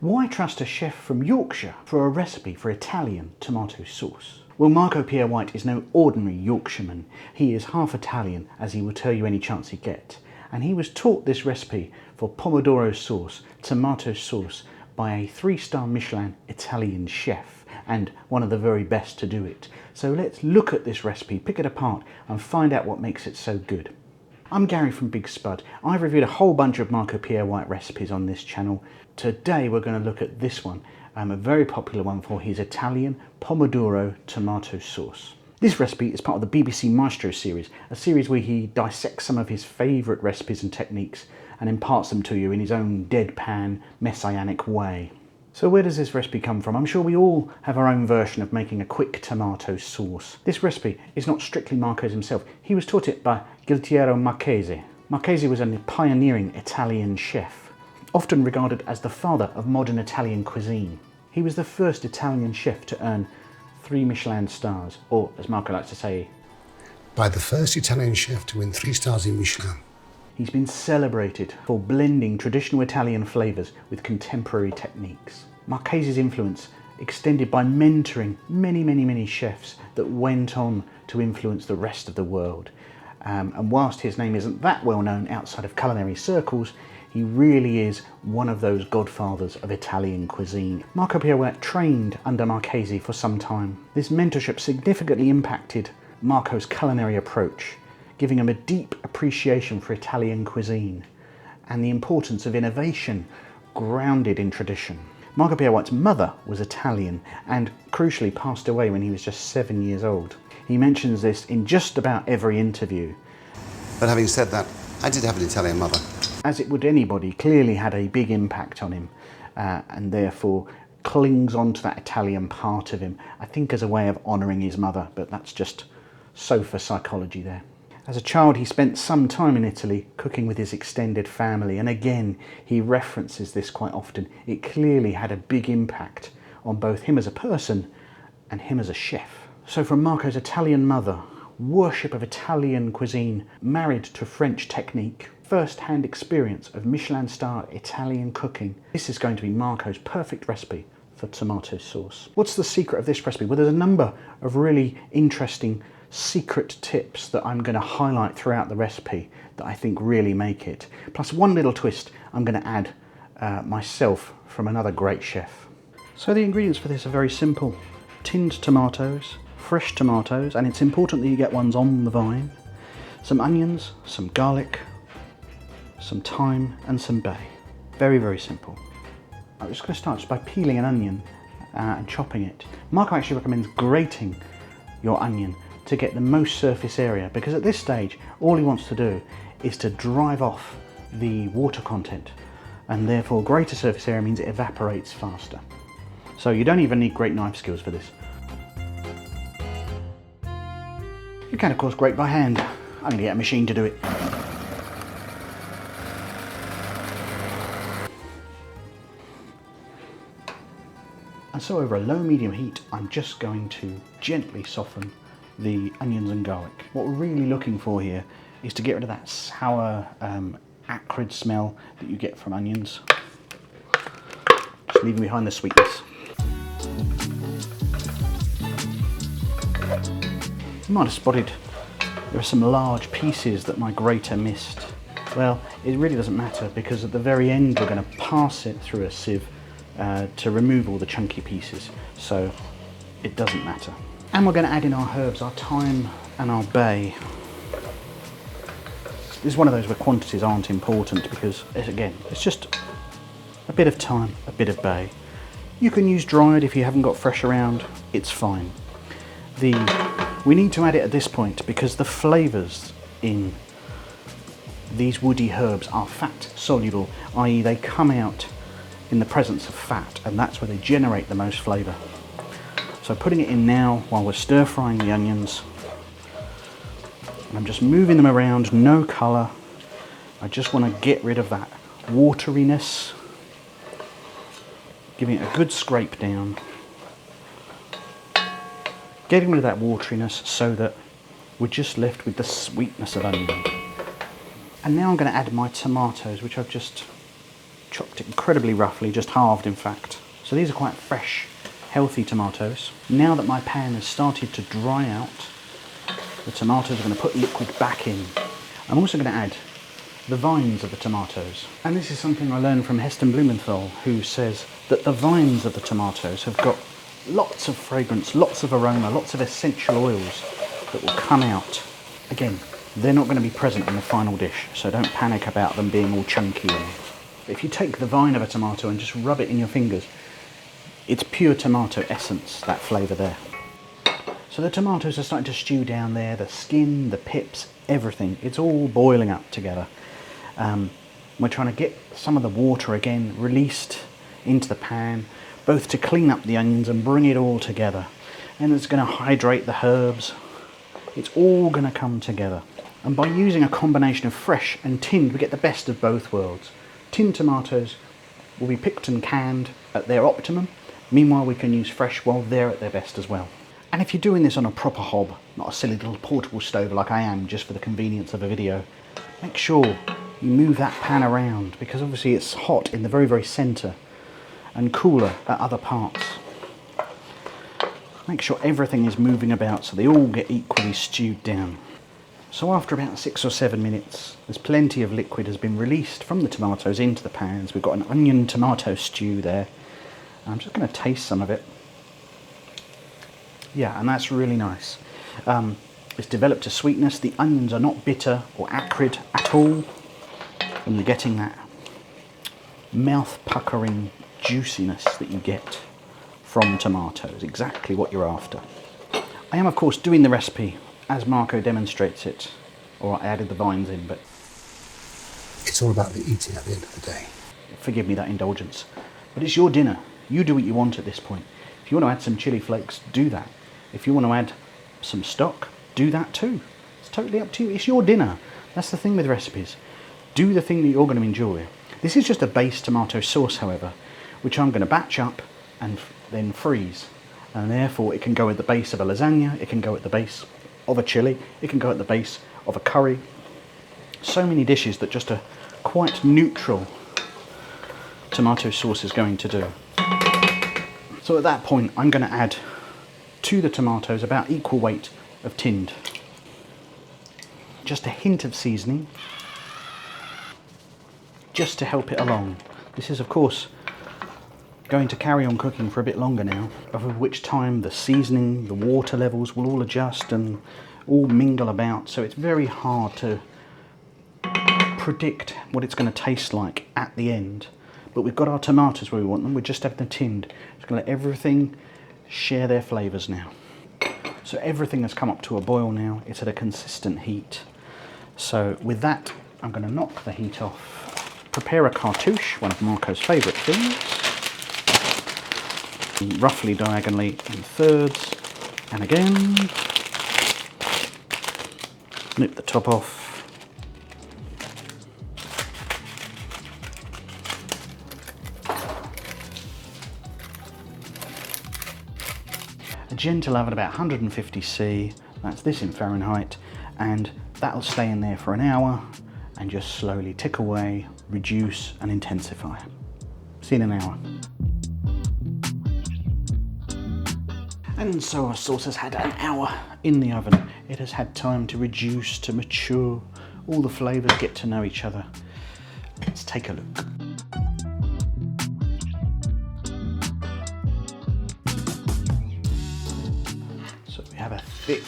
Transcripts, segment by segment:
Why trust a chef from Yorkshire for a recipe for Italian tomato sauce? Well, Marco Pierre White is no ordinary Yorkshireman. He is half Italian, as he will tell you any chance he gets. And he was taught this recipe for pomodoro sauce, tomato sauce, by a 3-star Michelin Italian chef, and one of the very best to do it. So let's look at this recipe, pick it apart, and find out what makes it so good. I'm Gary from Big Spud. I've reviewed a whole bunch of Marco Pierre White recipes on this channel. Today we're going to look at this one, a very popular one for his Italian pomodoro tomato sauce. This recipe is part of the BBC Maestro series, a series where he dissects some of his favourite recipes and techniques and imparts them to you in his own deadpan, messianic way. So where does this recipe come from? I'm sure we all have our own version of making a quick tomato sauce. This recipe is not strictly Marco's himself. He was taught it by Marchesi. Marchesi was a pioneering Italian chef, often regarded as the father of modern Italian cuisine. He was the first Italian chef to earn 3 Michelin stars, or as Marco likes to say, by the first Italian chef to win 3 stars in Michelin. He's been celebrated for blending traditional Italian flavours with contemporary techniques. Marchesi's influence extended by mentoring many chefs that went on to influence the rest of the world. And whilst his name isn't that well known outside of culinary circles, he really is one of those godfathers of Italian cuisine. Marco Pierre White trained under Marchesi for some time. This mentorship significantly impacted Marco's culinary approach, giving him a deep appreciation for Italian cuisine and the importance of innovation grounded in tradition. Marco Pierre White's mother was Italian and crucially passed away when he was just 7 years old. He mentions this in just about every interview. But having said that, I did have an Italian mother. As it would anybody, clearly had a big impact on him and therefore clings on to that Italian part of him, I think as a way of honouring his mother, but that's just sofa psychology there. As a child, he spent some time in Italy cooking with his extended family, and again, he references this quite often. It clearly had a big impact on both him as a person and him as a chef. So from Marco's Italian mother, worship of Italian cuisine married to French technique, first-hand experience of Michelin-star Italian cooking, this is going to be Marco's perfect recipe for tomato sauce. What's the secret of this recipe? Well, there's a number of really interesting secret tips that I'm going to highlight throughout the recipe that I think really make it. Plus one little twist I'm going to add myself from another great chef. So the ingredients for this are very simple. Tinned tomatoes, fresh tomatoes, and it's important that you get ones on the vine, some onions, some garlic, some thyme and some bay. Very simple. I'm just going to start just by peeling an onion and chopping it. Marco actually recommends grating your onion to get the most surface area, because at this stage all he wants to do is to drive off the water content, and therefore greater surface area means it evaporates faster. So you don't even need great knife skills for this. You can of course grate by hand. I'm going to get a machine to do it. And so over a low-medium heat, I'm just going to gently soften the onions and garlic. What we're really looking for here is to get rid of that sour, acrid smell that you get from onions. Just leaving behind the sweetness. You might have spotted there are some large pieces that my grater missed. Well, it really doesn't matter, because at the very end we're going to pass it through a sieve to remove all the chunky pieces, so it doesn't matter. And we're going to add in our herbs, our thyme and our bay. This is one of those where quantities aren't important, because again, it's just a bit of thyme, a bit of bay. You can use dried if you haven't got fresh around, it's fine. We need to add it at this point because the flavours in these woody herbs are fat soluble, i.e. they come out in the presence of fat, and that's where they generate the most flavour. So putting it in now while we're stir frying the onions, and I'm just moving them around, no colour. I just want to get rid of that wateriness, giving it a good scrape down, getting rid of that wateriness so that we're just left with the sweetness of onion. And now I'm going to add my tomatoes, which I've just chopped it incredibly roughly, just halved in fact. So these are quite fresh, healthy tomatoes. Now that my pan has started to dry out, the tomatoes are going to put liquid back in. I'm also going to add the vines of the tomatoes. And this is something I learned from Heston Blumenthal, who says that the vines of the tomatoes have got lots of fragrance, lots of aroma, lots of essential oils that will come out. Again, they're not going to be present in the final dish, so don't panic about them being all chunky. If you take the vine of a tomato and just rub it in your fingers, it's pure tomato essence, that flavour there. So the tomatoes are starting to stew down there, the skin, the pips, everything. It's all boiling up together. We're trying to get some of the water again released into the pan, both to clean up the onions and bring it all together. And it's going to hydrate the herbs. It's all going to come together. And by using a combination of fresh and tinned, we get the best of both worlds. Tinned tomatoes will be picked and canned at their optimum. Meanwhile, we can use fresh while they're at their best as well. And if you're doing this on a proper hob, not a silly little portable stove like I am, just for the convenience of a video, make sure you move that pan around, because obviously it's hot in the very, very centre and cooler at other parts. Make sure everything is moving about so they all get equally stewed down. So after about 6 or 7 minutes, there's plenty of liquid has been released from the tomatoes into the pans. We've got an onion tomato stew there. And I'm just going to taste some of it. Yeah, and that's really nice. It's developed a sweetness. The onions are not bitter or acrid at all. And you're getting that mouth-puckering juiciness that you get from tomatoes. Exactly what you're after. I am, of course, doing the recipe as Marco demonstrates it. Or I added the vines in, but... It's all about the eating at the end of the day. Forgive me that indulgence. But it's your dinner. You do what you want at this point. If you want to add some chili flakes, do that. If you want to add some stock, do that too. It's totally up to you. It's your dinner. That's the thing with recipes. Do the thing that you're going to enjoy. This is just a base tomato sauce, however, which I'm going to batch up and then freeze. And therefore it can go at the base of a lasagna, it can go at the base of a chili, it can go at the base of a curry. So many dishes that just a quite neutral tomato sauce is going to do. So at that point, I'm going to add to the tomatoes about equal weight of tinned. Just a hint of seasoning, just to help it along. This is, of course, going to carry on cooking for a bit longer now, over which time the seasoning, the water levels will all adjust and all mingle about, so it's very hard to predict what it's going to taste like at the end. But we've got our tomatoes where we want them, we just have them tinned. Just going to let everything share their flavours now. So everything has come up to a boil now, it's at a consistent heat. So with that, I'm going to knock the heat off, prepare a cartouche, one of Marco's favourite things, roughly diagonally in thirds, and again, nip the top off. A gentle oven about 150°C, that's this in Fahrenheit, and that'll stay in there for an hour and just slowly tick away, reduce and intensify. See you in an hour. And so our sauce has had an hour in the oven. It has had time to reduce, to mature, all the flavours get to know each other. Let's take a look. So we have a thick,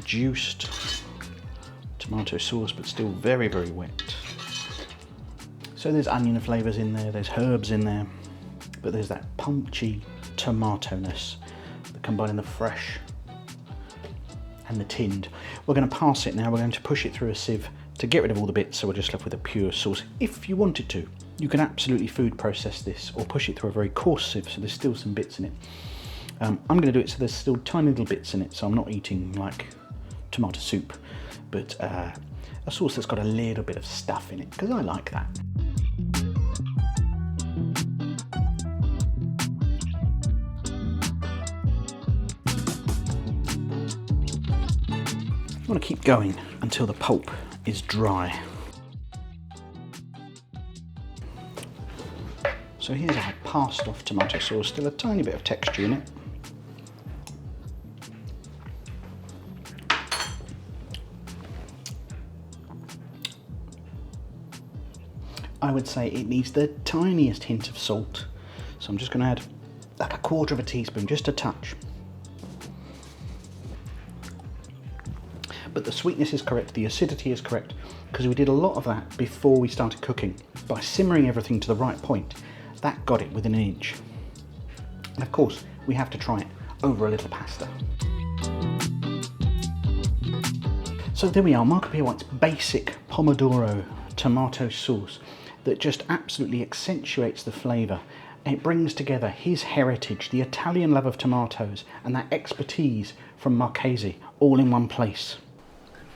juiced tomato sauce, but still very, very wet. So there's onion flavours in there, there's herbs in there, but there's that punchy tomato-ness, combining the fresh and the tinned. We're going to pass it now, we're going to push it through a sieve to get rid of all the bits, so we're just left with a pure sauce. If you wanted to, you can absolutely food process this or push it through a very coarse sieve, so there's still some bits in it. I'm going to do it so there's still tiny little bits in it, so I'm not eating like tomato soup, but a sauce that's got a little bit of stuff in it, because I like that. You want to keep going until the pulp is dry. So here's our passed off tomato sauce, still a tiny bit of texture in it. I would say it needs the tiniest hint of salt. So I'm just going to add like a quarter of a teaspoon, just a touch. But the sweetness is correct, the acidity is correct, because we did a lot of that before we started cooking. By simmering everything to the right point, that got it within an inch. And of course, we have to try it over a little pasta. So there we are, Pierre White's basic pomodoro tomato sauce that just absolutely accentuates the flavour. It brings together his heritage, the Italian love of tomatoes, and that expertise from Marchesi, all in one place.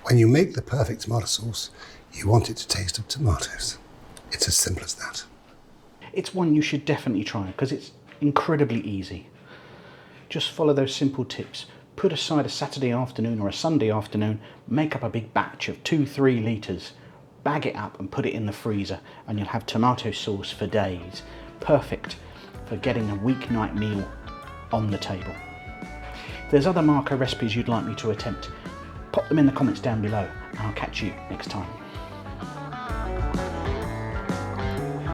When you make the perfect tomato sauce, you want it to taste of tomatoes. It's as simple as that. It's one you should definitely try because it's incredibly easy. Just follow those simple tips. Put aside a Saturday afternoon or a Sunday afternoon, make up a big batch of 2-3 litres, bag it up and put it in the freezer, and you'll have tomato sauce for days. Perfect for getting a weeknight meal on the table. If there's other Marco recipes you'd like me to attempt, pop them in the comments down below and I'll catch you next time.